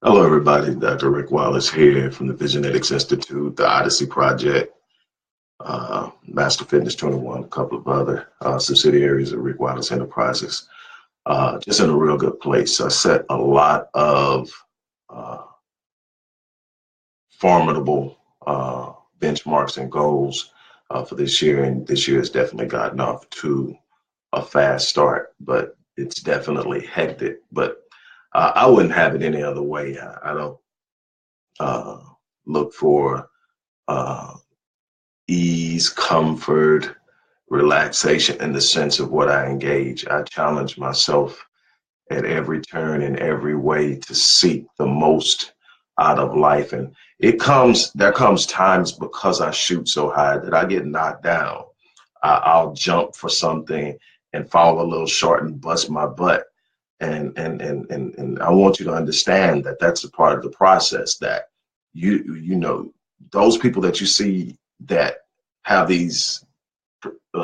Hello, everybody. Dr. Rick Wallace here from the Visionetics Institute, the Odyssey Project, Master Fitness 21, a couple of other subsidiaries of Rick Wallace Enterprises. Just in a real good place. I set a lot of uh, formidable benchmarks and goals for this year, and this year has definitely gotten off to a fast start, but it's definitely hectic. But I wouldn't have it any other way. I don't uh, look for uh, ease, comfort, relaxation in the sense of what I engage. I challenge myself at every turn in every way to seek the most out of life. And there comes times because I shoot so high that I get knocked down. I'll jump for something and fall a little short and bust my butt. And I want you to understand that that's a part of the process, that you know those people that you see that have these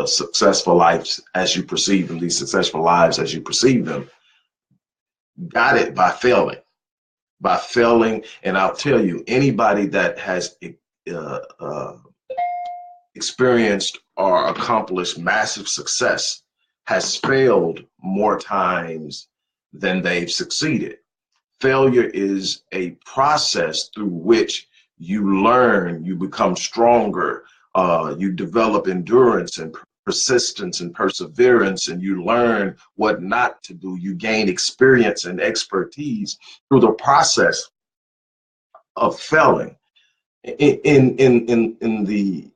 successful lives as you perceive them, these successful lives as you perceive them, got it by failing. And I'll tell you, anybody that has uh, uh, experienced or accomplished massive success has failed more times than they've succeeded. Failure is a process through which you learn, you become stronger, you develop endurance and persistence and perseverance, and you learn what not to do. You gain experience and expertise through the process of failing. In the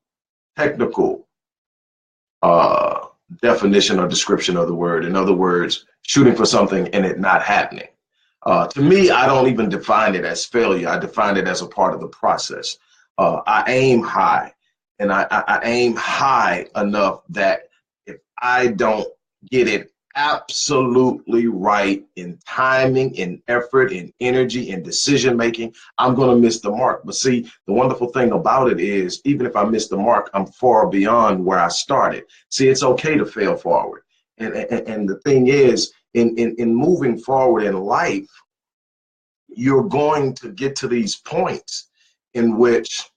technical uh, definition or description of the word, in other words, shooting for something and it not happening. To me, I don't even define it as failure. I define it as a part of the process. I aim high, and I aim high enough that if I don't get it absolutely right in timing, in effort, in energy, in decision making, I'm going to miss the mark. But see, the wonderful thing about it is, even if I miss the mark, I'm far beyond where I started. See, it's okay to fail forward. And the thing is, in moving forward in life, you're going to get to these points in which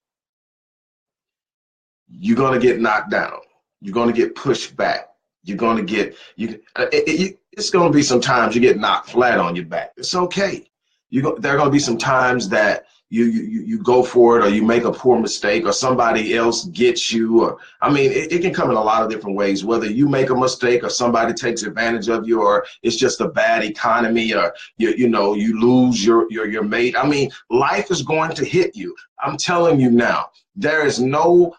you're going to get knocked down. You're going to get pushed back. You're going to get it's going to be some times you get knocked flat on your back. It's okay. There are going to be some times that you go for it, or you make a poor mistake, or somebody else gets you, or I mean, it can come in a lot of different ways, whether you make a mistake or somebody takes advantage of you, or it's just a bad economy, or you lose your mate. I mean, life is going to hit you. I'm telling you now, there is no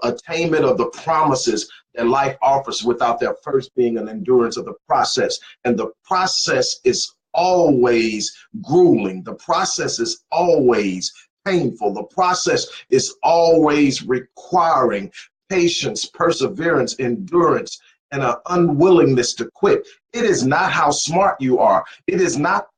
attainment of the promises that life offers without there first being an endurance of the process. And the process is always grueling. The process is always painful. The process is always requiring patience, perseverance, endurance, and an unwillingness to quit. It is not how smart you are. It is not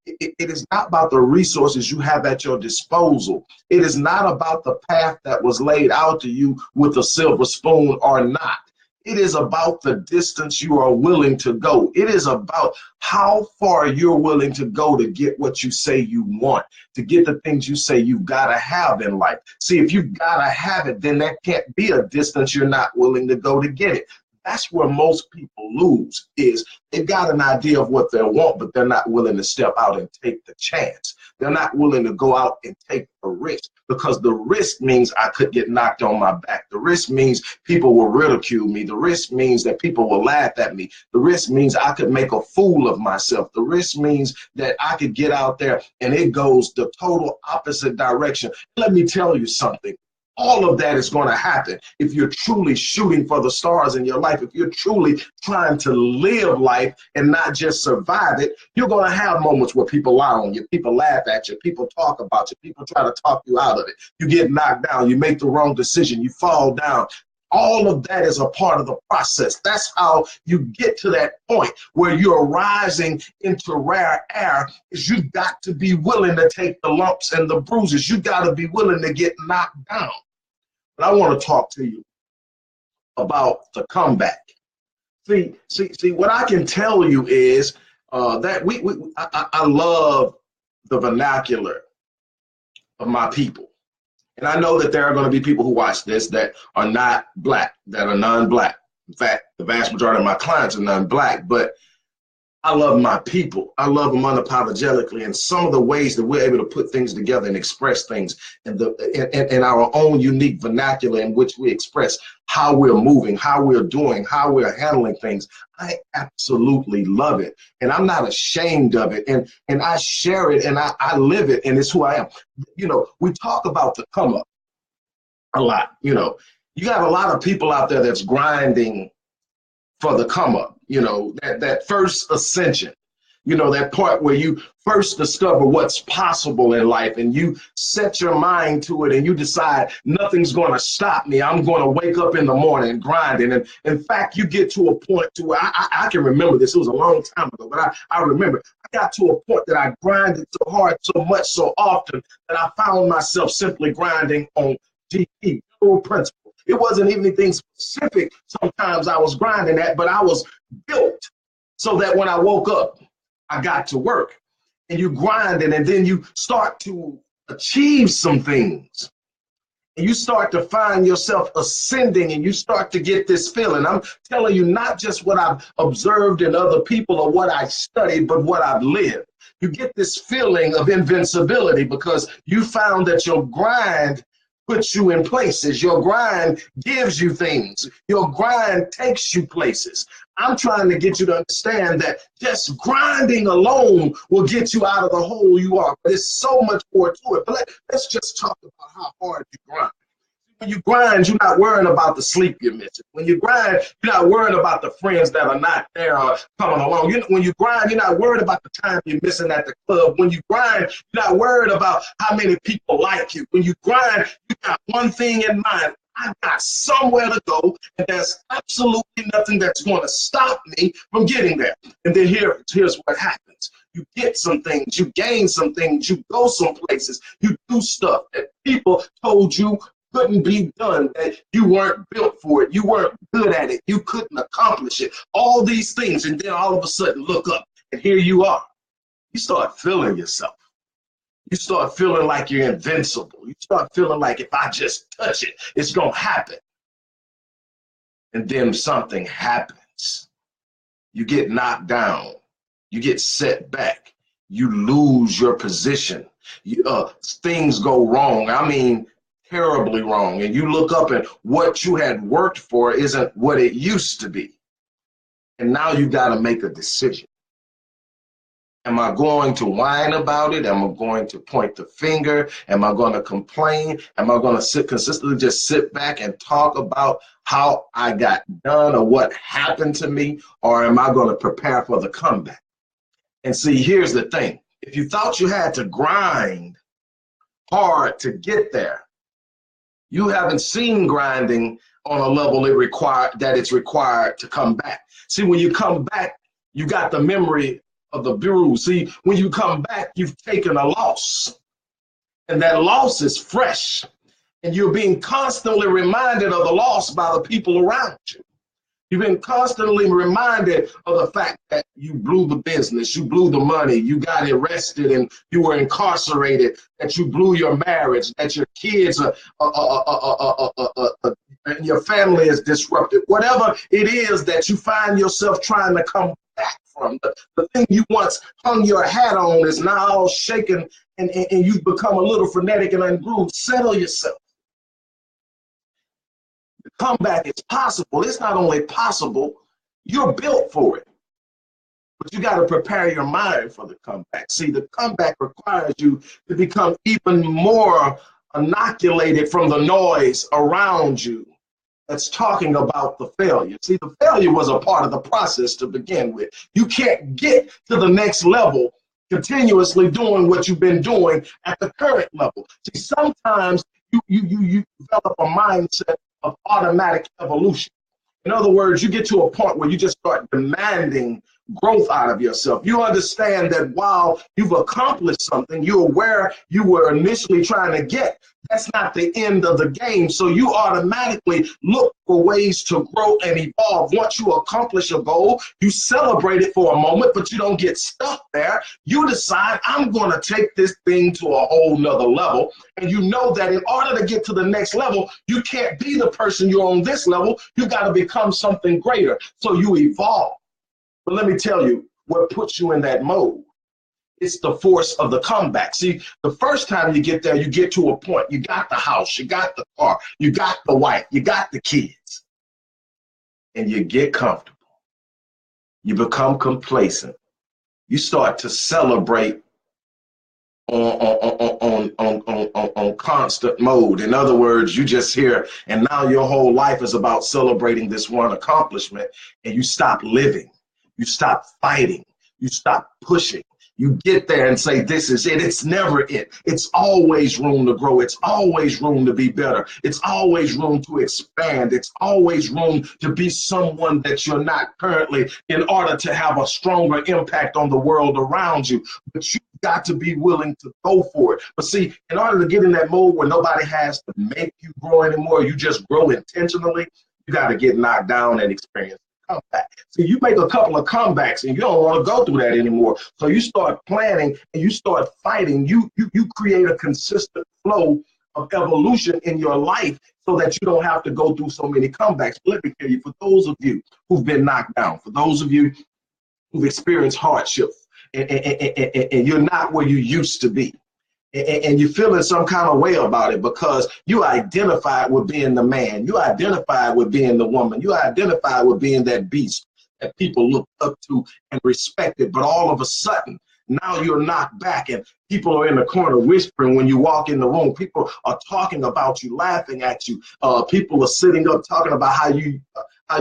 it is not about the resources you have at your disposal. It is not about the path that was laid out to you with a silver spoon or not. It is about the distance you are willing to go. It is about how far you're willing to go to get what you say you want, to get the things you say you've got to have in life. See, if you've got to have it, then that can't be a distance you're not willing to go to get it. That's where most people lose, is they've got an idea of what they want, but they're not willing to step out and take the chance. They're not willing to go out and take the risk, because the risk means I could get knocked on my back. The risk means people will ridicule me. The risk means that people will laugh at me. The risk means I could make a fool of myself. The risk means that I could get out there and it goes the total opposite direction. Let me tell you something. All of that is going to happen if you're truly shooting for the stars in your life. If you're truly trying to live life and not just survive it, you're going to have moments where people lie on you, people laugh at you, people talk about you, people try to talk you out of it. You get knocked down, you make the wrong decision, you fall down. All of that is a part of the process. That's how you get to that point where you're rising into rare air. Is you got to be willing to take the lumps and the bruises. You got to be willing to get knocked down. But I want to talk to you about the comeback. See, what I can tell you is that I love the vernacular of my people. And I know that there are going to be people who watch this that are not black, that are non-black. In fact, the vast majority of my clients are non-black, but I love my people. I love them unapologetically. And some of the ways that we're able to put things together and express things in our own unique vernacular in which we express how we're moving, how we're doing, how we're handling things, I absolutely love it. And I'm not ashamed of it. And I share it and I live it, and it's who I am. You know, we talk about the come up a lot. You know, you got a lot of people out there that's grinding for the come up, you know, that first ascension, you know, that part where you first discover what's possible in life and you set your mind to it and you decide nothing's going to stop me. I'm going to wake up in the morning grinding. And in fact, you get to a point to where I can remember this. It was a long time ago, but I remember I got to a point that I grinded so hard, so much, so often that I found myself simply grinding on GP, general principle. It wasn't even anything specific sometimes I was grinding at, but I was built so that when I woke up, I got to work. And you grinding, and then you start to achieve some things. And you start to find yourself ascending, and you start to get this feeling. I'm telling you, not just what I've observed in other people or what I studied, but what I've lived. You get this feeling of invincibility because you found that your grind puts you in places. Your grind gives you things. Your grind takes you places. I'm trying to get you to understand that just grinding alone will get you out of the hole you are. But there's so much more to it. But let's just talk about how hard you grind. When you grind, you're not worrying about the sleep you're missing. When you grind, you're not worrying about the friends that are not there or coming along. When you grind, you're not worried about the time you're missing at the club. When you grind, you're not worried about how many people like you. When you grind, you got one thing in mind. I got somewhere to go, and there's absolutely nothing that's going to stop me from getting there. And then here's what happens. You get some things, you gain some things, you go some places, you do stuff that people told you couldn't be done, that you weren't built for it, you weren't good at it, you couldn't accomplish it, all these things, and then all of a sudden look up, and here you are. You start feeling yourself. You start feeling like you're invincible. You start feeling like if I just touch it, it's going to happen. And then something happens. You get knocked down. You get set back. You lose your position. Things go wrong. I mean, terribly wrong. And you look up and what you had worked for isn't what it used to be. And now you got to make a decision. Am I going to whine about it? Am I going to point the finger? Am I going to complain? Am I going to consistently just sit back and talk about how I got done or what happened to me? Or am I going to prepare for the comeback? And see, here's the thing. If you thought you had to grind hard to get there, you haven't seen grinding on a level that it's required to come back. See, when you come back, you got the memory of the bruise. See, when you come back, you've taken a loss. And that loss is fresh. And you're being constantly reminded of the loss by the people around you. You've been constantly reminded of the fact that you blew the business, you blew the money, you got arrested and you were incarcerated, that you blew your marriage, that your kids and your family is disrupted. Whatever it is that you find yourself trying to come back from, the thing you once hung your hat on is now all shaken and you've become a little frenetic and ungrooved. Settle yourself. The comeback is possible. It's not only possible, you're built for it. But you got to prepare your mind for the comeback. See, the comeback requires you to become even more inoculated from the noise around you that's talking about the failure. See, the failure was a part of the process to begin with. You can't get to the next level continuously doing what you've been doing at the current level. See, sometimes you develop a mindset of automatic evolution. In other words, you get to a point where you just start demanding growth out of yourself. You understand that while you've accomplished something, you're where you were initially trying to get, That's not the end of the game. So you automatically look for ways to grow and evolve. Once you accomplish a goal, you celebrate it for a moment, but you don't get stuck there. You decide, I'm going to take this thing to a whole nother level. And you know that in order to get to the next level, you can't be the person you're on this level. You got to become something greater. So you evolve. But let me tell you what puts you in that mode. It's the force of the comeback. See, the first time you get there, you get to a point. You got the house, you got the car, you got the wife, you got the kids. And you get comfortable. You become complacent. You start to celebrate on constant mode. In other words, you just hear, and now your whole life is about celebrating this one accomplishment, and you stop living. You stop fighting. You stop pushing. You get there and say, this is it. It's never it. It's always room to grow. It's always room to be better. It's always room to expand. It's always room to be someone that you're not currently in order to have a stronger impact on the world around you. But you've got to be willing to go for it. But see, in order to get in that mode where nobody has to make you grow anymore, you just grow intentionally, you got to get knocked down and experience comeback. So you make a couple of comebacks and you don't want to go through that anymore. So you start planning and you start fighting. You create a consistent flow of evolution in your life so that you don't have to go through so many comebacks. Let me tell you, for those of you who've been knocked down, for those of you who've experienced hardship and you're not where you used to be, and you're feeling some kind of way about it because you identified with being the man, you identified with being the woman, you identified with being that beast that people look up to and respected, but all of a sudden, now you're knocked back and people are in the corner whispering when you walk in the room. People are talking about you, laughing at you. People are sitting up talking about how you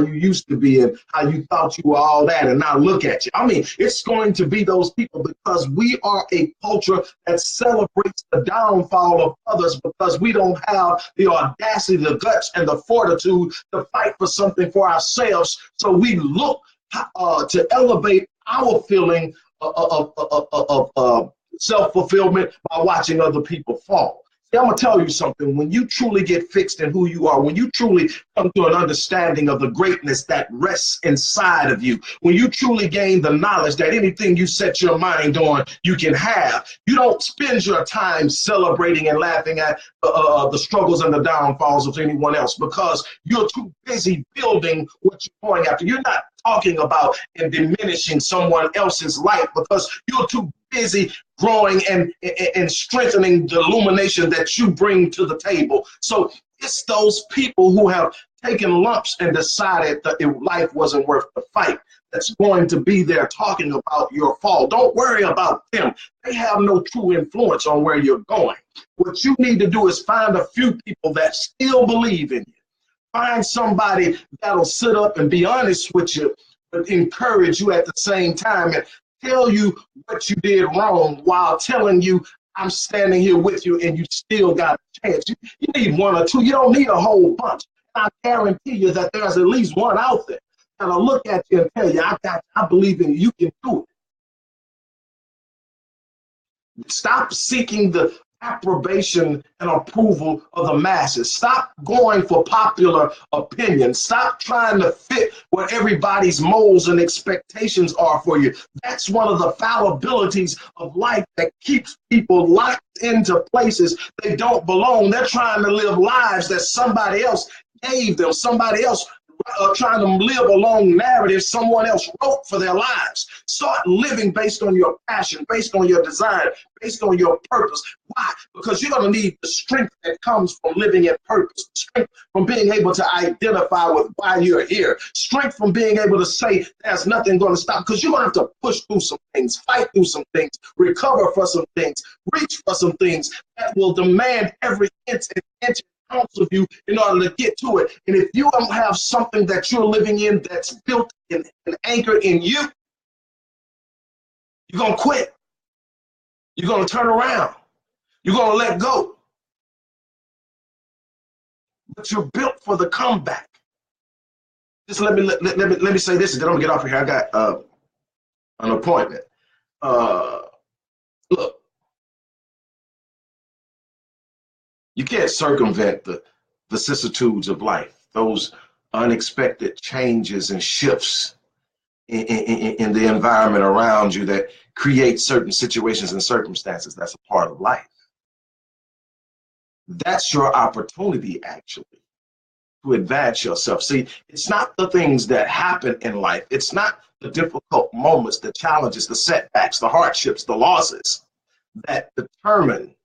used to be and how you thought you were all that, and now look at you. I mean, it's going to be those people because we are a culture that celebrates the downfall of others because we don't have the audacity, the guts, and the fortitude to fight for something for ourselves. So we look to elevate our feeling of self-fulfillment by watching other people fall. See, I'm going to tell you something. When you truly get fixed in who you are, when you truly come to an understanding of the greatness that rests inside of you, when you truly gain the knowledge that anything you set your mind on, you can have, you don't spend your time celebrating and laughing at the struggles and the downfalls of anyone else because you're too busy building what you're going after. You're not talking about and diminishing someone else's life because you're too busy growing and strengthening the illumination that you bring to the table. So it's those people who have taken lumps and decided that life wasn't worth the fight that's going to be there talking about your fall. Don't worry about them. They have no true influence on where you're going. What you need to do is find a few people that still believe in you. Find somebody that'll sit up and be honest with you, but encourage you at the same time and tell you what you did wrong while telling you, I'm standing here with you and you still got a chance. You need one or two. You don't need a whole bunch. I guarantee you that there's at least one out there that'll look at you and tell you, I believe in you. You can do it. Stop seeking the approbation and approval of the masses. Stop going for popular opinion. Stop trying to fit what everybody's molds and expectations are for you. That's one of the fallibilities of life that keeps people locked into places they don't belong. They're trying to live lives that somebody else gave them, somebody else trying to live along narratives someone else wrote for their lives. Start living based on your passion, based on your desire, based on your purpose. Why? Because you're going to need the strength that comes from living in purpose, strength from being able to identify with why you're here, strength from being able to say there's nothing going to stop, because you're going to have to push through some things, fight through some things, recover for some things, reach for some things that will demand every inch ounce of you in order to get to it. And if you don't have something that you're living in that's built and anchored in you, you're going to quit. You're going to turn around. You're going to let go. But you're built for the comeback. Just let me say this, and then I'm going to get off of here. I got an appointment. Look, You can't circumvent the vicissitudes of life, those unexpected changes and shifts in the environment around you that create certain situations and circumstances. That's a part of life. That's your opportunity, actually, to advance yourself. See, it's not the things that happen in life. It's not the difficult moments, the challenges, the setbacks, the hardships, the losses that determine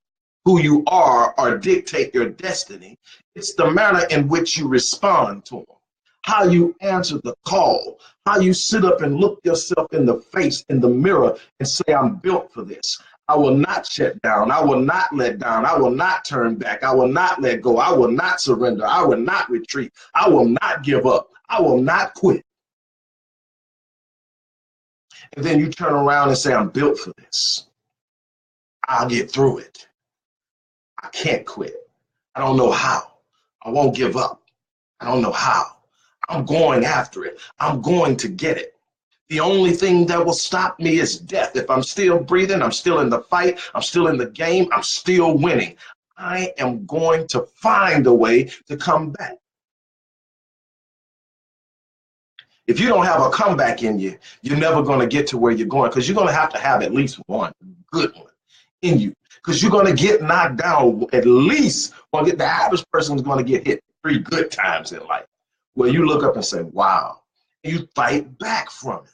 who you are or dictate your destiny. It's the manner in which you respond to them, how you answer the call, how you sit up and look yourself in the face in the mirror and say, I'm built for this. I will not shut down. I will not let down. I will not turn back. I will not let go. I will not surrender. I will not retreat. I will not give up. I will not quit. And then you turn around and say, I'm built for this. I'll get through it. I can't quit. I don't know how. I won't give up. I don't know how. I'm going after it. I'm going to get it. The only thing that will stop me is death. If I'm still breathing, I'm still in the fight, I'm still in the game, I'm still winning. I am going to find a way to come back. If you don't have a comeback in you, you're never going to get to where you're going, because you're going to have at least one good one in you, because you're going to get knocked down at least. Well, the average person is going to get hit 3 good times in life, where you look up and say, wow, and you fight back from it.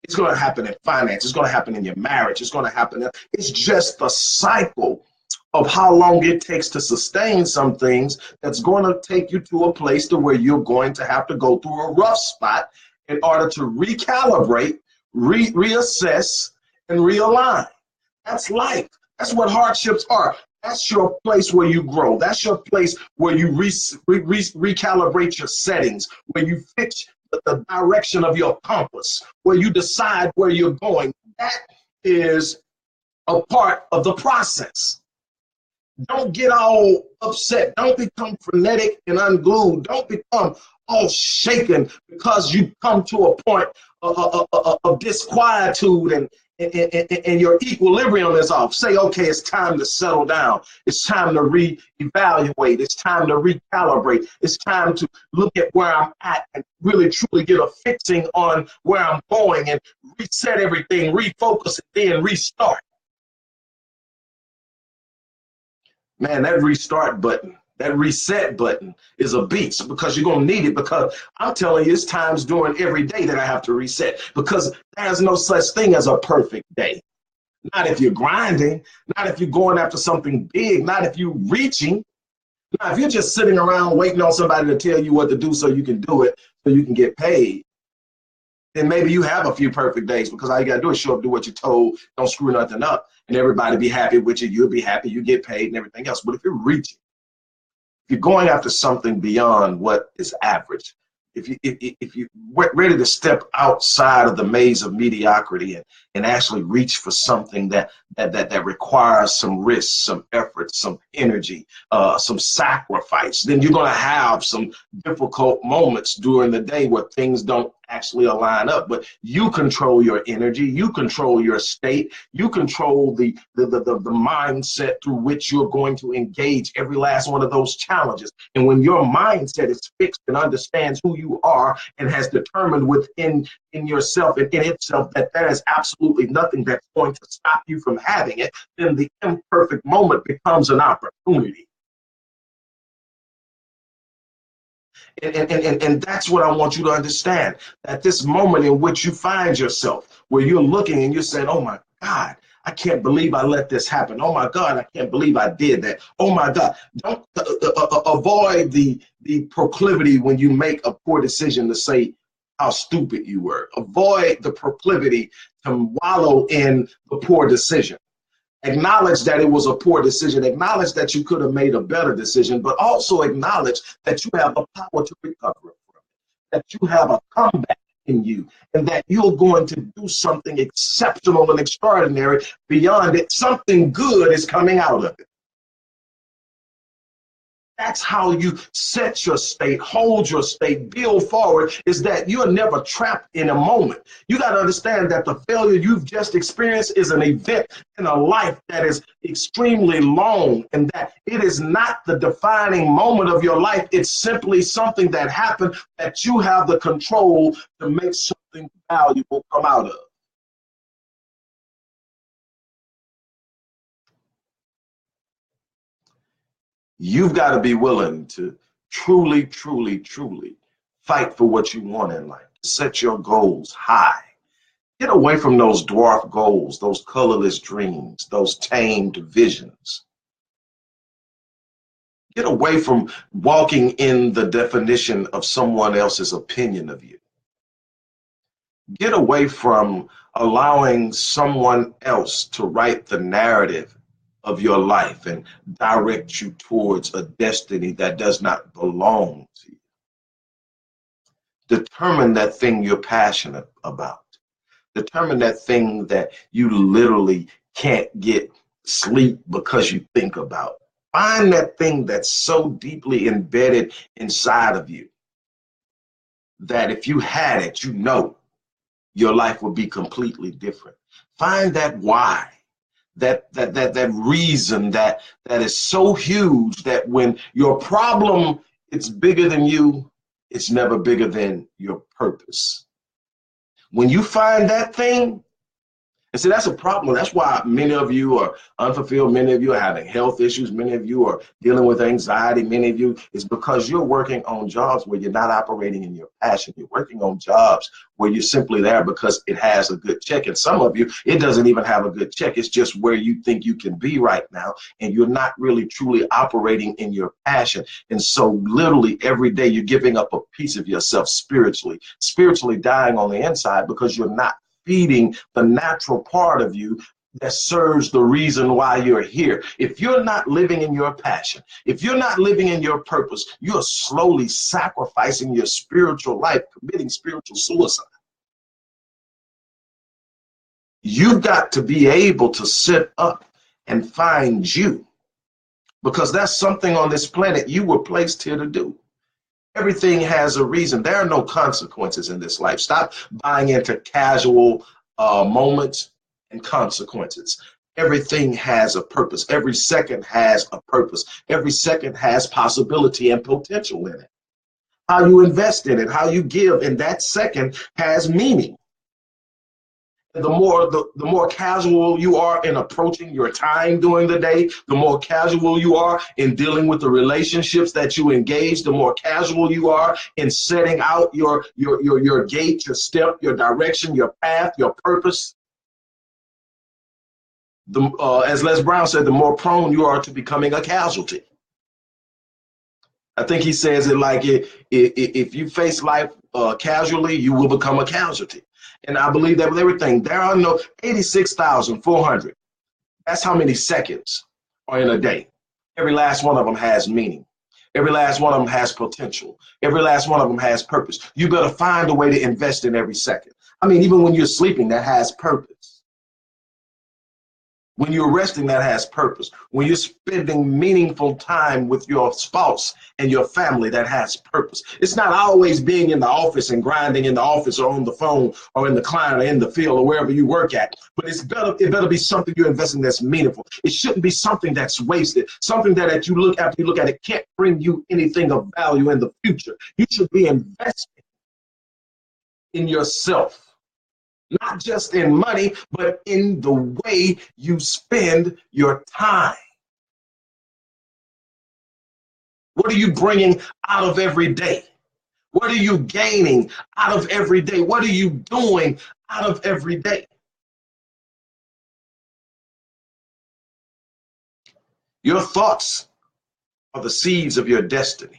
It's going to happen in finance. It's going to happen in your marriage. It's going to happen. It's just the cycle of how long it takes to sustain some things that's going to take you to a place to where you're going to have to go through a rough spot in order to recalibrate, reassess, and realign. That's life. That's what hardships are. That's your place where you grow. That's your place where you recalibrate your settings, where you fix the direction of your compass, where you decide where you're going. That is a part of the process. Don't get all upset. Don't become frenetic and unglued. Don't become all shaken because you come to a point of disquietude and your equilibrium is off. Say, okay, it's time to settle down. It's time to reevaluate. It's time to recalibrate. It's time to look at where I'm at and really truly get a fixing on where I'm going and reset everything, refocus, and then restart. Man, that restart button, that reset button is a beast, because you're going to need it, because I'm telling you, it's times during every day that I have to reset, because there's no such thing as a perfect day. Not if you're grinding, not if you're going after something big, not if you're reaching. Now, if you're just sitting around waiting on somebody to tell you what to do so you can do it, so you can get paid, then maybe you have a few perfect days, because all you got to do is show up, do what you're told, don't screw nothing up, and everybody be happy with you. You'll be happy, you get paid and everything else. But if you're reaching, if you're going after something beyond what is average, if you're ready to step outside of the maze of mediocrity and actually reach for something that requires some risk, some effort, some energy, some sacrifice, then you're going to have some difficult moments during the day where things don't actually align up. But you control your energy, you control your state, you control the mindset through which you're going to engage every last one of those challenges. And when your mindset is fixed and understands who you are and has determined within yourself and in itself that there is absolutely nothing that's going to stop you from having it, then the imperfect moment becomes an opportunity. And that's what I want you to understand, that this moment in which you find yourself, where you're looking and you're saying, oh my God, I can't believe I let this happen. Oh my God, I can't believe I did that. Oh my God. Don't avoid the proclivity when you make a poor decision to say how stupid you were. Avoid the proclivity to wallow in the poor decision. Acknowledge that it was a poor decision. Acknowledge that you could have made a better decision, but also acknowledge that you have the power to recover from it, that you have a comeback in you, and that you're going to do something exceptional and extraordinary beyond it. Something good is coming out of it. That's how you set your state, hold your state, build forward, is that you're never trapped in a moment. You got to understand that the failure you've just experienced is an event in a life that is extremely long, and that it is not the defining moment of your life. It's simply something that happened that you have the control to make something valuable come out of. You've got to be willing to truly, truly, truly fight for what you want in life. Set your goals high. Get away from those dwarf goals, those colorless dreams, those tamed visions. Get away from walking in the definition of someone else's opinion of you. Get away from allowing someone else to write the narrative of your life and direct you towards a destiny that does not belong to you. Determine that thing you're passionate about. Determine that thing that you literally can't get sleep because you think about. Find that thing that's so deeply embedded inside of you that if you had it, you know your life would be completely different. Find that why, that reason that is so huge that when your problem it's bigger than you, it's never bigger than your purpose. When you find that thing, and see, that's a problem. That's why many of you are unfulfilled. Many of you are having health issues. Many of you are dealing with anxiety. Many of you is because you're working on jobs where you're not operating in your passion. You're working on jobs where you're simply there because it has a good check. And some of you, it doesn't even have a good check. It's just where you think you can be right now. And you're not really truly operating in your passion. And so literally every day you're giving up a piece of yourself spiritually dying on the inside because you're not feeding the natural part of you that serves the reason why you're here. If you're not living in your passion, if you're not living in your purpose, you're slowly sacrificing your spiritual life, committing spiritual suicide. You've got to be able to sit up and find you, because that's something on this planet you were placed here to do. Everything has a reason. There are no consequences in this life. Stop buying into casual moments and consequences. Everything has a purpose. Every second has a purpose. Every second has possibility and potential in it. How you invest in it, how you give in that second has meaning. And the more casual you are in approaching your time during the day, the more casual you are in dealing with the relationships that you engage, the more casual you are in setting out your gate, your step, your direction, your path, your purpose. As Les Brown said, the more prone you are to becoming a casualty. I think he says it like if you face life casually, you will become a casualty. And I believe that with everything. There are no 86,400. That's how many seconds are in a day. Every last one of them has meaning. Every last one of them has potential. Every last one of them has purpose. You got to find a way to invest in every second. I mean, even when you're sleeping, that has purpose. When you're resting, that has purpose. When you're spending meaningful time with your spouse and your family, that has purpose. It's not always being in the office and grinding in the office or on the phone or in the client or in the field or wherever you work at. But it better be something you're investing that's meaningful. It shouldn't be something that's wasted, something that after you look at it can't bring you anything of value in the future. You should be investing in yourself. Not just in money, but in the way you spend your time. What are you bringing out of every day? What are you gaining out of every day? What are you doing out of every day? Your thoughts are the seeds of your destiny.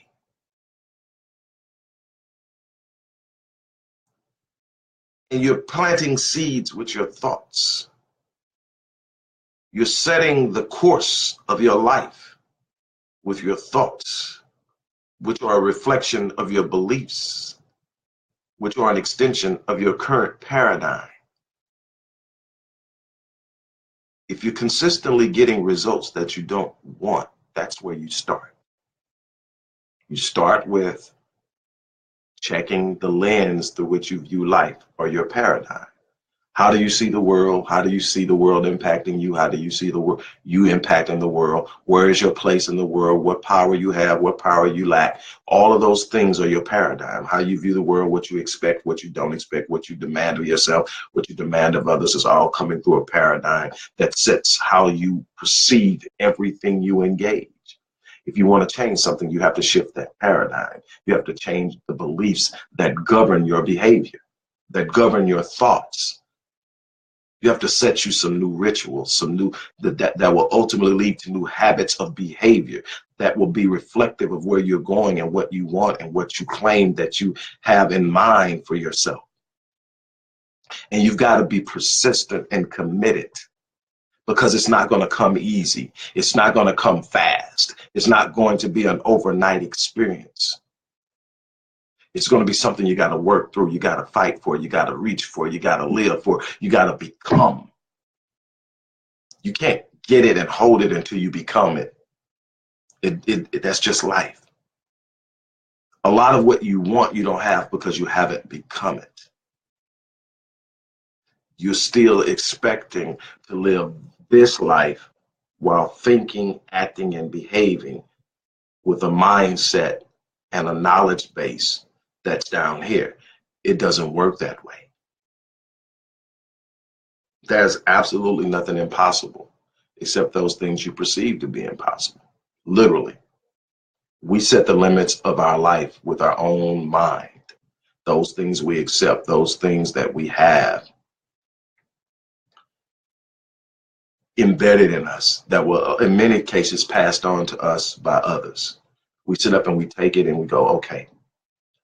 And you're planting seeds with your thoughts. You're setting the course of your life with your thoughts, which are a reflection of your beliefs, which are an extension of your current paradigm. If you're consistently getting results that you don't want, that's where you start. You start with checking the lens through which you view life or your paradigm. How do you see the world? How do you see the world impacting you? How do you see the world, you impacting the world? Where is your place in the world? What power you have, what power you lack? All of those things are your paradigm. How you view the world, what you expect, what you don't expect, what you demand of yourself, what you demand of others is all coming through a paradigm that sets how you perceive everything you engage. If you want to change something, you have to shift that paradigm. You have to change the beliefs that govern your behavior, that govern your thoughts. You have to set you some new rituals, some new that will ultimately lead to new habits of behavior that will be reflective of where you're going and what you want and what you claim that you have in mind for yourself. And you've got to be persistent and committed, because it's not going to come easy. It's not going to come fast. It's not going to be an overnight experience. It's going to be something you got to work through. You got to fight for. You got to reach for. You got to live for. You got to become. You can't get it and hold it until you become it. That's just life. A lot of what you want, you don't have because you haven't become it. You're still expecting to live this life while thinking, acting, and behaving with a mindset and a knowledge base that's down here. It doesn't work that way. There's absolutely nothing impossible except those things you perceive to be impossible. Literally. We set the limits of our life with our own mind. Those things we accept, those things that we have embedded in us that were in many cases passed on to us by others. We sit up and we take it and we go, okay,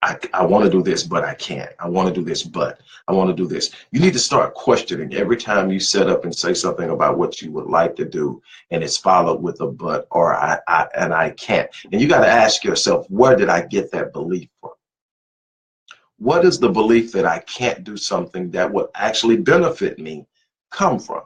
I want to do this, but I can't. I want to do this, but I want to do this. You need to start questioning every time you set up and say something about what you would like to do, and it's followed with a but or I can't. And you got to ask yourself, where did I get that belief from? What is the belief that I can't do something that would actually benefit me come from?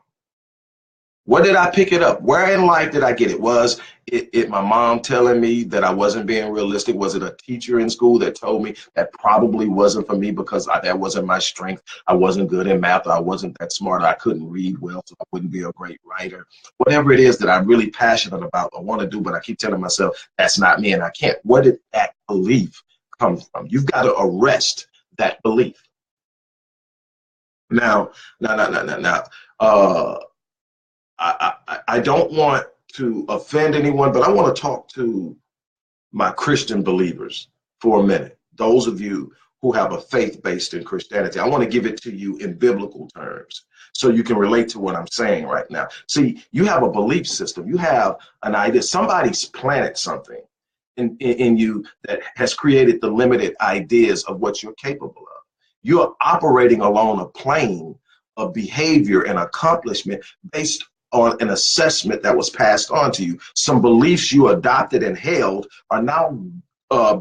Where did I pick it up? Where in life did I get it? Was it my mom telling me that I wasn't being realistic? Was it a teacher in school that told me that probably wasn't for me because that wasn't my strength? I wasn't good in math, or I wasn't that smart, or I couldn't read well, so I wouldn't be a great writer. Whatever it is that I'm really passionate about or want to do, but I keep telling myself that's not me and I can't. Where did that belief come from? You've got to arrest that belief. Now, I don't want to offend anyone, but I want to talk to my Christian believers for a minute. Those of you who have a faith based in Christianity, I want to give it to you in biblical terms so you can relate to what I'm saying right now. See, you have a belief system. You have an idea. Somebody's planted something in you that has created the limited ideas of what you're capable of. You're operating along a plane of behavior and accomplishment based on an assessment that was passed on to you. Some beliefs you adopted and held are now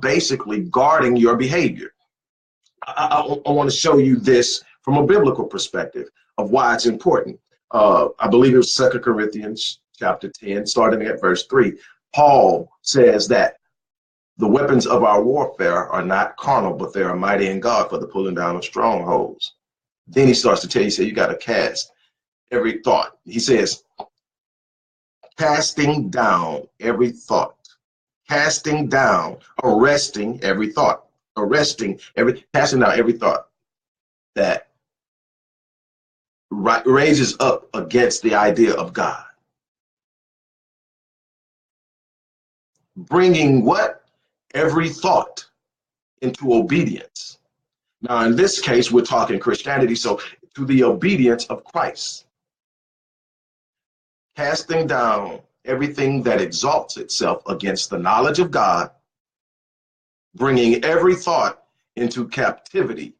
basically guarding your behavior. I want to show you this from a biblical perspective of why it's important. I believe it was 2 Corinthians chapter 10, starting at verse 3. Paul says that the weapons of our warfare are not carnal, but they are mighty in God for the pulling down of strongholds. Then he starts to tell you, you got to cast every thought. He says, casting down every thought, casting down, arresting every thought, casting down every thought that raises up against the idea of God. Bringing what? Every thought into obedience. Now, in this case, we're talking Christianity, so to the obedience of Christ. Casting down everything that exalts itself against the knowledge of God, bringing every thought into captivity,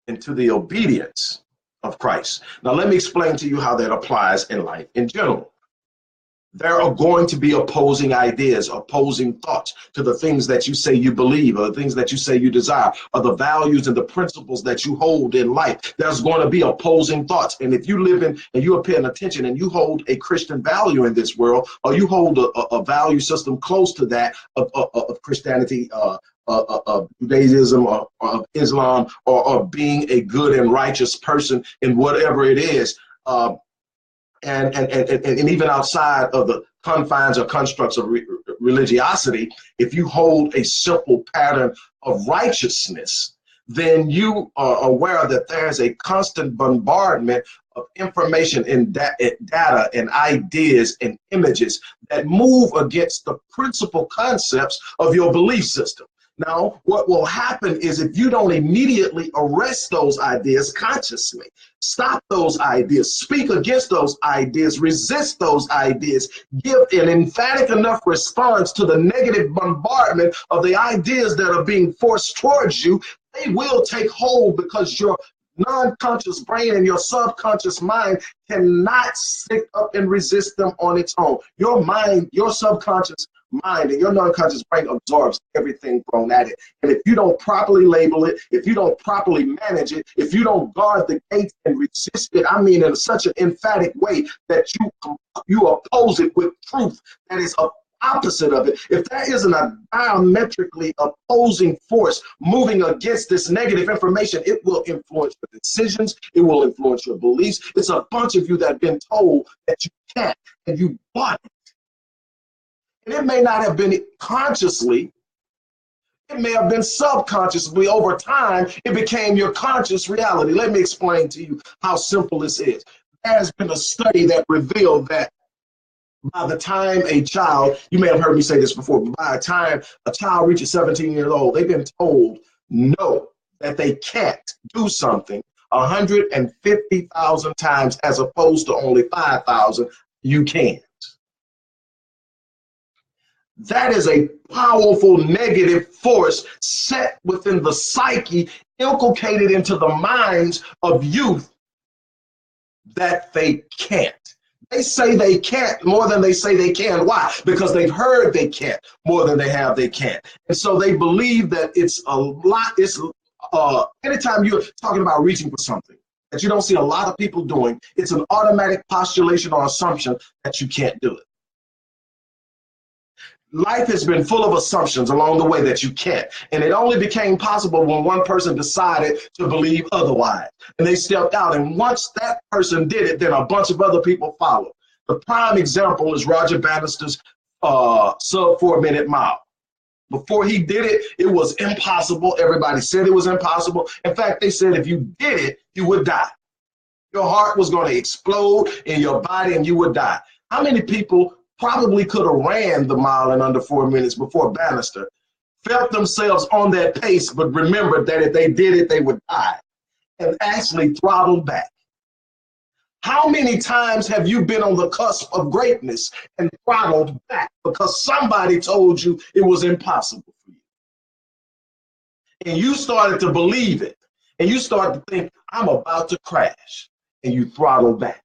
into the obedience of Christ. Now, let me explain to you how that applies in life in general. There are going to be opposing ideas, opposing thoughts to the things that you say you believe, or the things that you say you desire, or the values and the principles that you hold in life. There's going to be opposing thoughts. And if you live in and you are paying attention and you hold a Christian value in this world, or you hold a value system close to that of Christianity, of Judaism, or of Islam, or being a good and righteous person in whatever it is, and even outside of the confines or constructs of religiosity, if you hold a simple pattern of righteousness, then you are aware that there's a constant bombardment of information and data and ideas and images that move against the principal concepts of your belief system. Now, what will happen is if you don't immediately arrest those ideas consciously, stop those ideas, speak against those ideas, resist those ideas, give an emphatic enough response to the negative bombardment of the ideas that are being forced towards you, they will take hold, because your non-conscious brain and your subconscious mind cannot stick up and resist them on its own. Your mind, your subconscious mind and your non-conscious brain absorbs everything thrown at it. And if you don't properly label it, if you don't properly manage it, if you don't guard the gates and resist it, I mean in such an emphatic way that you oppose it with truth that is opposite of it, if there isn't a diametrically opposing force moving against this negative information, it will influence your decisions, it will influence your beliefs. It's a bunch of you that have been told that you can't, and you bought it. And it may not have been consciously, it may have been subconsciously. Over time, it became your conscious reality. Let me explain to you how simple this is. There's been a study that revealed that by the time a child, you may have heard me say this before, but by the time a child reaches 17 years old, they've been told no, that they can't do something 150,000 times as opposed to only 5,000 you can. That is a powerful negative force set within the psyche, inculcated into the minds of youth, that they can't. They say they can't more than they say they can. Why? Because they've heard they can't more than they can't. And so they believe that it's a lot. It's anytime you're talking about reaching for something that you don't see a lot of people doing, it's an automatic postulation or assumption that you can't do it. Life has been full of assumptions along the way that you can't. And it only became possible when one person decided to believe otherwise. And they stepped out. And once that person did it, then a bunch of other people followed. The prime example is Roger Bannister's sub 4-minute mile. Before he did it, it was impossible. Everybody said it was impossible. In fact, they said if you did it, you would die. Your heart was going to explode in your body and you would die. How many people probably could have ran the mile in under 4 minutes before Bannister, felt themselves on that pace, but remembered that if they did it, they would die, and actually throttled back? How many times have you been on the cusp of greatness and throttled back because somebody told you it was impossible for you? And you started to believe it, and you started to think, I'm about to crash, and you throttled back.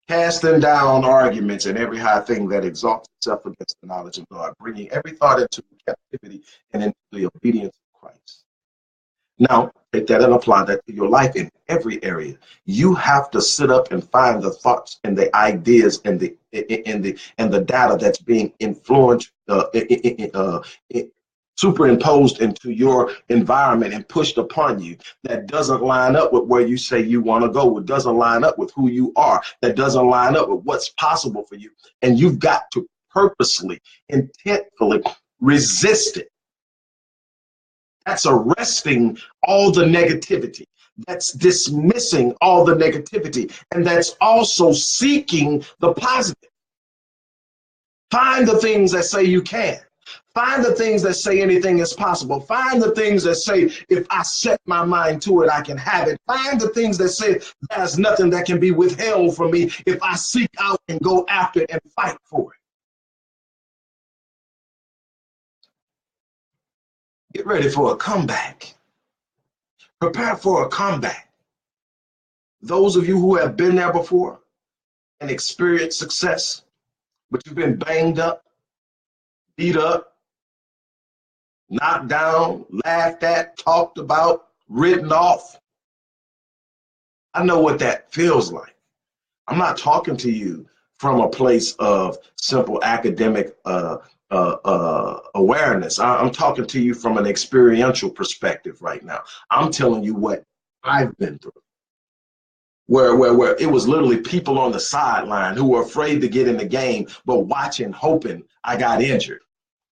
Casting down arguments and every high thing that exalts itself against the knowledge of God, bringing every thought into captivity and into the obedience of Christ. Now, take that and apply that to your life in every area. You have to sit up and find the thoughts and the ideas and the data that's being influenced, superimposed into your environment and pushed upon you, that doesn't line up with where you say you want to go. It doesn't line up with who you are. That doesn't line up with what's possible for you. And you've got to purposely, intentfully resist it. That's arresting all the negativity. That's dismissing all the negativity. And that's also seeking the positive. Find the things that say you can. Find the things that say anything is possible. Find the things that say, if I set my mind to it, I can have it. Find the things that say, there's nothing that can be withheld from me if I seek out and go after it and fight for it. Get ready for a comeback. Prepare for a comeback. those of you who have been there before and experienced success, but you've been banged up, beat up, knocked down, laughed at, talked about, written off. I know what that feels like. I'm not talking to you from a place of simple academic awareness. I'm talking to you from an experiential perspective right now. I'm telling you what I've been through. Where it was literally people on the sideline who were afraid to get in the game, but watching, hoping I got injured.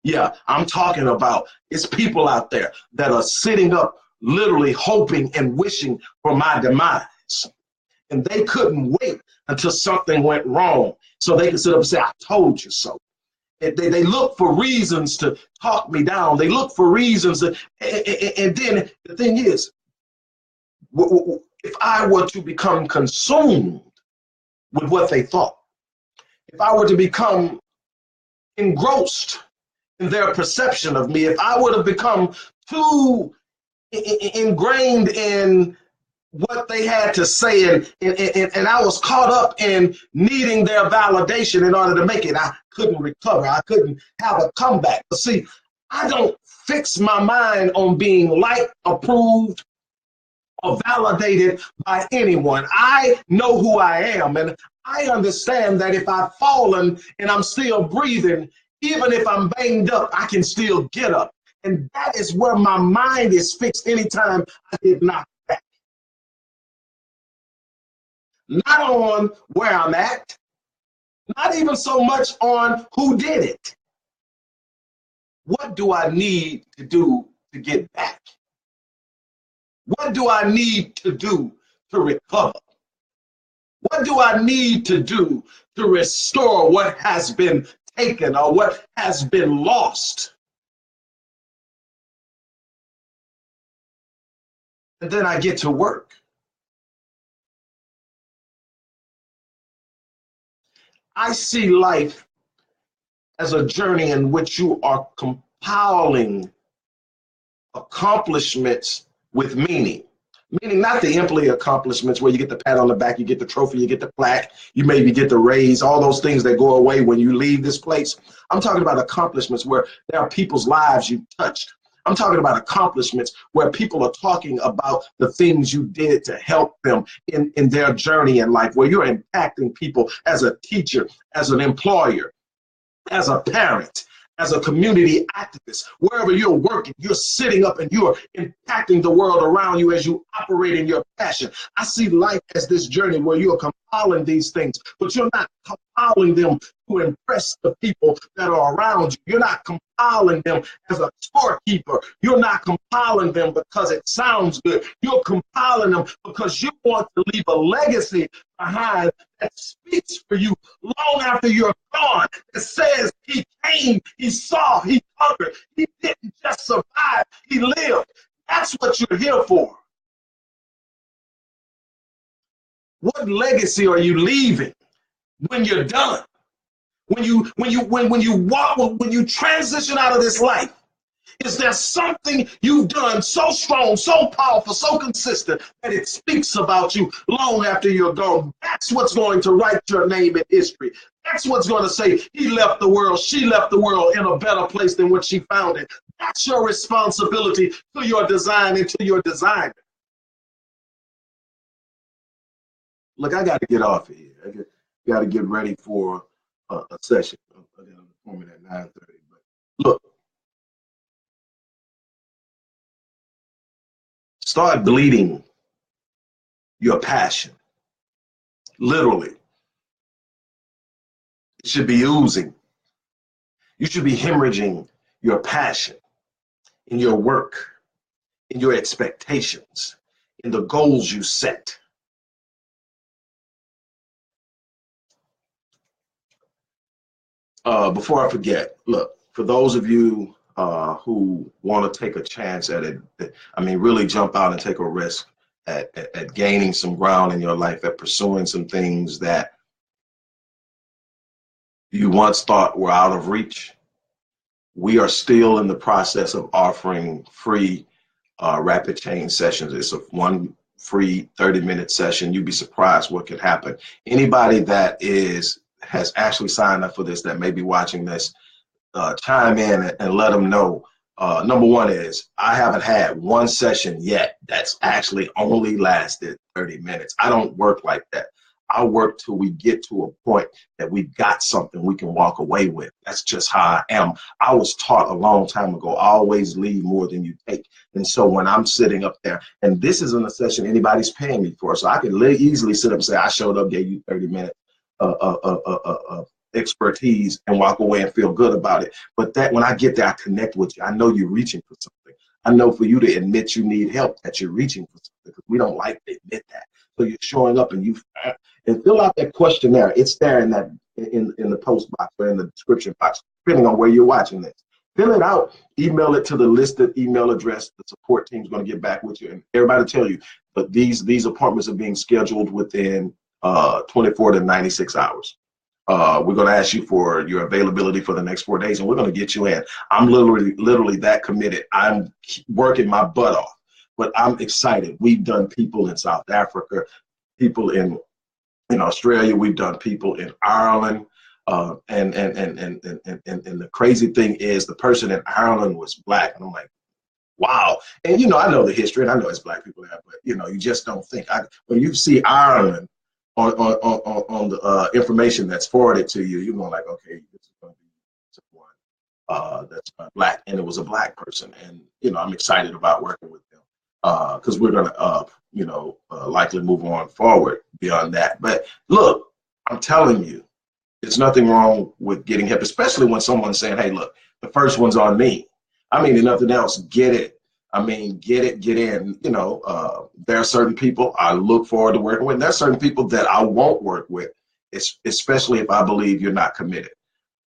Yeah, I'm talking about it's people out there that are sitting up literally hoping and wishing for my demise. And they couldn't wait until something went wrong so they could sit up and say, I told you so. They look for reasons to talk me down. They look for reasons. And then the thing is, if I were to become consumed with what they thought, if I were to become engrossed in their perception of me, if I would have become too ingrained in what they had to say, and I was caught up in needing their validation in order to make it, I couldn't recover. I couldn't have a comeback. But see, I don't fix my mind on being liked, approved, or validated by anyone. I know who I am, and I understand that if I've fallen and I'm still breathing, even if I'm banged up, I can still get up. And that is where my mind is fixed anytime I get knocked back. Not on where I'm at, not even so much on who did it. What do I need to do to get back? What do I need to do to recover? What do I need to do to restore what has been taken or what has been lost? And then I get to work. I see life as a journey in which you are compiling accomplishments with meaning. Meaning not the empty accomplishments where you get the pat on the back, you get the trophy, you get the plaque, you maybe get the raise, all those things that go away when you leave this place. I'm talking about accomplishments where there are people's lives you touched. I'm talking about accomplishments where people are talking about the things you did to help them in their journey in life, where you're impacting people as a teacher, as an employer, as a parent, as a community activist. Wherever you're working, you're sitting up and you're impacting the world around you as you operate in your passion. I see life as this journey where you're compiling these things, but you're not compiling them to impress the people that are around you. You're not compiling them as a scorekeeper. You're not compiling them because it sounds good. You're compiling them because you want to leave a legacy behind that speaks for you long after you're gone. That says he came, he saw, he conquered. He didn't just survive, he lived. That's what you're here for. What legacy are you leaving when you're done? When you transition out of this life, is there something you've done so strong, so powerful, so consistent that it speaks about you long after you're gone? That's what's going to write your name in history. That's what's going to say he left the world, she left the world in a better place than what she found it. That's your responsibility to your design and to your designer. Look, I got to get off of here. I got to get ready for a session. I got an appointment at 9:30. But look, start bleeding your passion. Literally. It should be oozing. You should be hemorrhaging your passion in your work, in your expectations, in the goals you set. Before I forget, look, for those of you who want to take a chance at it, I mean, really jump out and take a risk at gaining some ground in your life, at pursuing some things that you once thought were out of reach. We are still in the process of offering free rapid change sessions. It's a free 30-minute session. You'd be surprised what can happen. Anybody that has actually signed up for this that may be watching this, chime in and let them know. Number one is I haven't had one session yet that's actually only lasted 30 minutes. I don't work like that. I work till we get to a point that we've got something we can walk away with. That's just how I am. I was taught a long time ago, always leave more than you take. And so when I'm sitting up there, and this isn't a session anybody's paying me for, so I can easily sit up and say, I showed up, gave you 30 minutes expertise and walk away and feel good about it. But that when I get there, I connect with you. I know you're reaching for something. I know for you to admit you need help, that you're reaching for something, because we don't like to admit that. So you're showing up and fill out that questionnaire. It's there in the post box or in the description box, depending on where you're watching this. Fill it out, email it to the listed email address. The support team is going to get back with you, and everybody tell you. But these appointments are being scheduled within 24 to 96 hours. We're going to ask you for your availability for the next 4 days, and we're going to get you in. I'm literally that committed. I'm working my butt off, but I'm excited. We've done people in South Africa, people in Australia. We've done people in Ireland. And the crazy thing is the person in Ireland was Black. And I'm like, wow. And, I know the history, and I know it's Black people there, but, you just don't think. When you see Ireland on the information that's forwarded to you, you're going like, okay, this is going to be someone that's Black. And it was a Black person. And, I'm excited about working with them because we're going to, likely move on forward beyond that. But look, I'm telling you, there's nothing wrong with getting help, especially when someone's saying, hey, look, the first one's on me. I mean, if nothing else, get it. I mean, get in. There are certain people I look forward to working with. And there are certain people that I won't work with, especially if I believe you're not committed.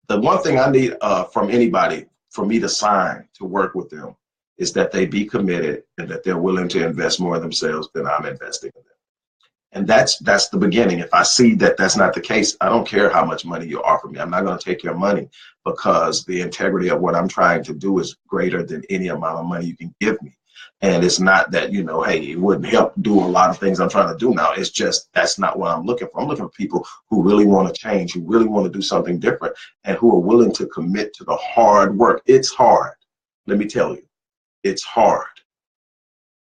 The one thing I need from anybody for me to sign to work with them is that they be committed and that they're willing to invest more in themselves than I'm investing in them. And that's the beginning. If I see that that's not the case, I don't care how much money you offer me. I'm not going to take your money, because the integrity of what I'm trying to do is greater than any amount of money you can give me. And it's not that, hey, it wouldn't help do a lot of things I'm trying to do now. It's just that's not what I'm looking for. I'm looking for people who really want to change, who really want to do something different, and who are willing to commit to the hard work. It's hard. Let me tell you, it's hard,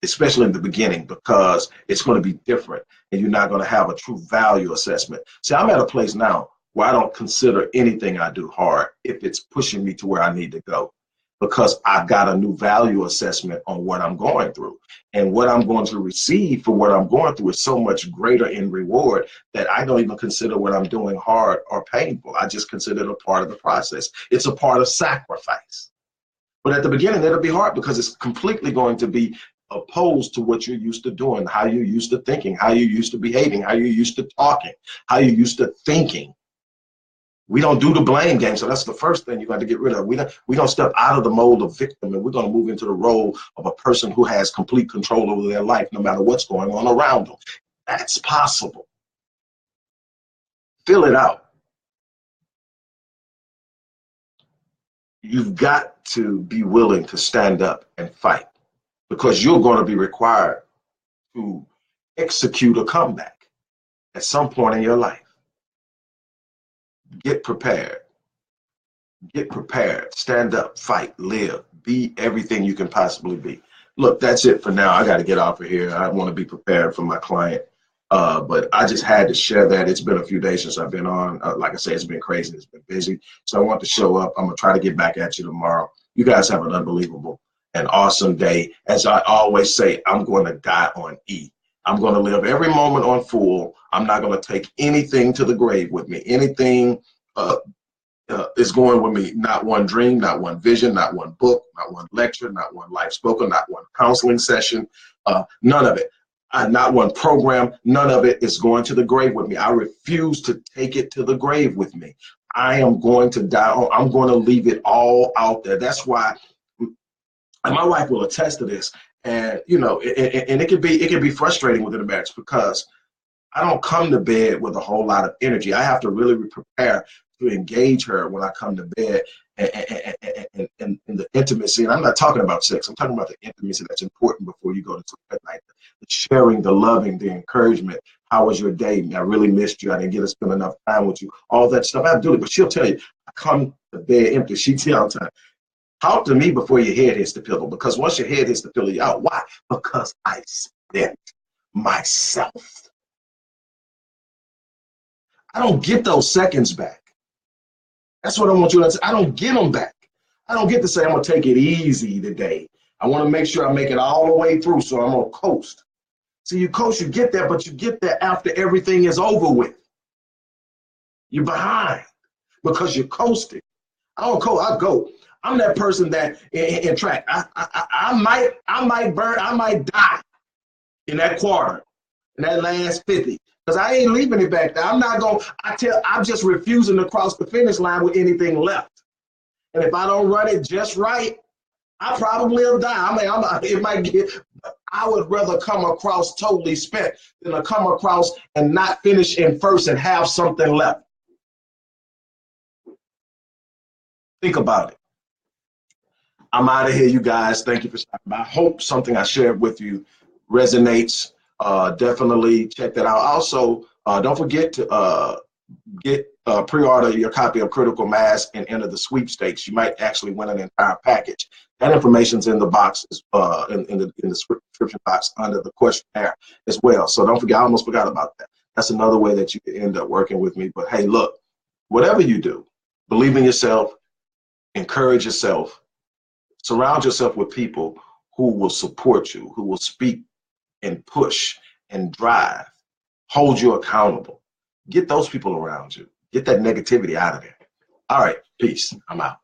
especially in the beginning, because it's going to be different and you're not going to have a true value assessment. See, I'm at a place now where I don't consider anything I do hard if it's pushing me to where I need to go, because I've got a new value assessment on what I'm going through, and what I'm going to receive for what I'm going through is so much greater in reward that I don't even consider what I'm doing hard or painful. I just consider it a part of the process. It's a part of sacrifice. But at the beginning, it'll be hard because it's completely going to be opposed to what you're used to doing, how you're used to thinking, how you're used to behaving, how you're used to talking, how you're used to thinking. We don't do the blame game, so that's the first thing you got to get rid of. We don't step out of the mold of victim, and we're going to move into the role of a person who has complete control over their life, no matter what's going on around them. That's possible. Fill it out. You've got to be willing to stand up and fight, because you're going to be required to execute a comeback at some point in your life. Get prepared. Get prepared. Stand up, fight, live, be everything you can possibly be. Look, that's it for now. I got to get off of here. I want to be prepared for my client. But I just had to share that. It's been a few days since I've been on. Like I said, it's been crazy. It's been busy. So I want to show up. I'm going to try to get back at you tomorrow. You guys have an unbelievable and awesome day. As I always say, I'm going to die on E. I'm going to live every moment on full. I'm not going to take anything to the grave with me. Anything is going with me. Not one dream, not one vision, not one book, not one lecture, not one life spoken, not one counseling session, none of it. Not one program, none of it is going to the grave with me. I refuse to take it to the grave with me. I am going to die. I'm going to leave it all out there. That's why, and my wife will attest to this. And and it can be frustrating within a marriage, because I don't come to bed with a whole lot of energy. I have to really prepare to engage her when I come to bed, and the intimacy. And I'm not talking about sex. I'm talking about the intimacy that's important before you go to sleep at night. the sharing, the loving, the encouragement. How was your day? I really missed you. I didn't get to spend enough time with you. All that stuff. I do it, but she'll tell you, I come to bed empty. She tell all the time, talk to me before your head hits the pillow, because once your head hits the pillow, you're out. Why? Because I spent myself. I don't get those seconds back. That's what I want you to say. I don't get them back. I don't get to say I'm going to take it easy today. I want to make sure I make it all the way through, so I'm going to coast. So you coast, you get there, but you get there after everything is over with. You're behind because you're coasting. I don't coast, I go. I'm that person that in track, I might die in that quarter, in that last 50. Because I ain't leaving it back there. I'm not going, I'm just refusing to cross the finish line with anything left. And if I don't run it just right, I probably will die. I would rather come across totally spent than to come across and not finish in first and have something left. Think about it. I'm out of here, you guys. Thank you for stopping by. I hope something I shared with you resonates. Definitely check that out. Also, don't forget to pre-order your copy of Critical Mass and enter the sweepstakes. You might actually win an entire package. That information's in the box, in the description box under the questionnaire as well. So don't forget, I almost forgot about that. That's another way that you can end up working with me. But hey, look, whatever you do, believe in yourself, encourage yourself, surround yourself with people who will support you, who will speak and push and drive, hold you accountable. Get those people around you. Get that negativity out of there. All right, peace. I'm out.